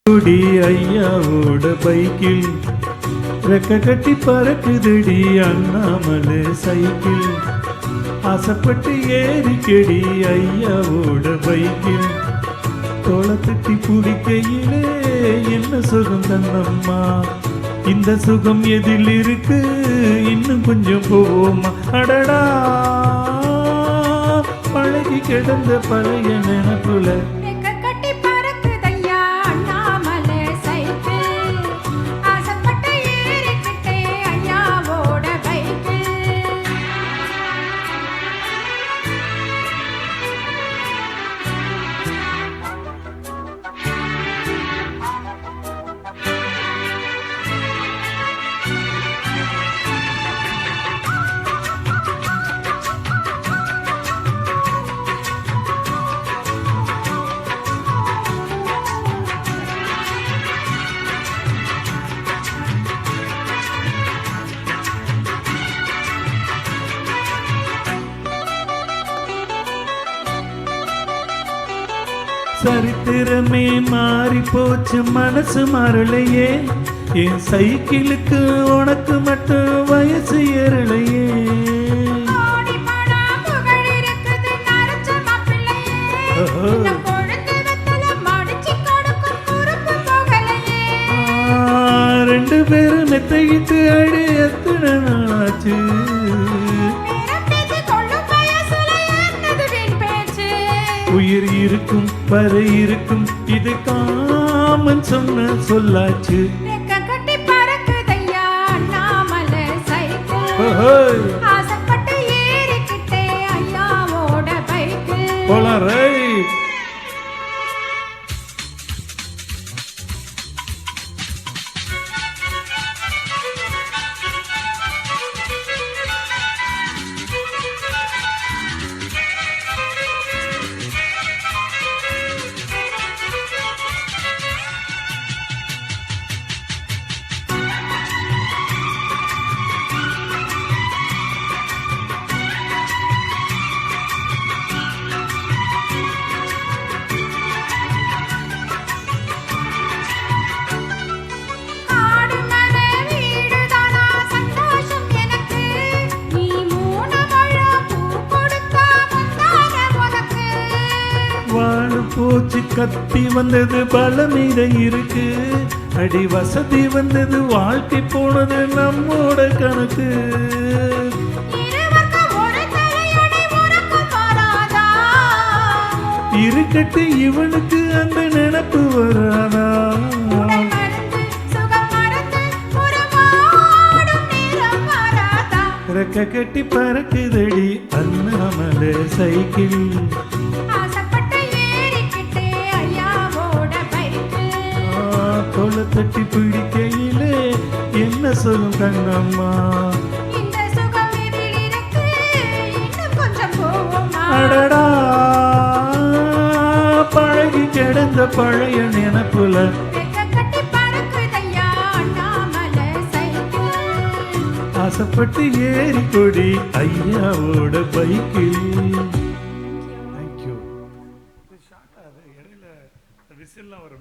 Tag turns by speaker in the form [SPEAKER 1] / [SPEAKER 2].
[SPEAKER 1] குடி ஐயாவோட பைக்கில் ரெக்க கட்டி பறக்குதடி அண்ணாமலை சைக்கிள். ஆசைப்பட்டு ஏறிக்கடி ஐயாவோட பைக்கில். தோளை தட்டி பிடிக்கையிலே என்ன சுகம் தன்னம்மா, இந்த சுகம் எதில் இருக்கு, இன்னும் கொஞ்சம் போவோமா. அடடா பழகி கிடந்த பழைய நினைப்புல சரித்திரமே மாறி போச்சு, மனசு மாறலையே. என் சைக்கிளுக்கு உனக்கு மட்டும் வயசு ஏறலையே. ரெண்டு பேரும் மெத்தையிட்டு அடி எத்தனை நாளாச்சு. உயிர் இருக்கும் பறை இருக்கும், இது காமன் சொன்ன சொல்லாச்சு. போலாரை போச்சு, கத்தி வந்தது பலமீத இருக்கு. அடி வசதி வந்தது, வாழ்க்கை போனது நம்மோட கணக்கு. இருக்கட்டு இவனுக்கு அந்த நினைப்பு வராதா. ரெக்க கட்டி பறக்குதடி அண்ணாமலை சைக்கிள். தோளை தட்டி பிடிக்கையிலே என்ன சுகம் கண்ணம்மா. அடடா பழகி கிடந்த பழைய நினைப்புல ஆசைப்பட்டு ஏறி கொடி ஐயாவோட பைக்கில்.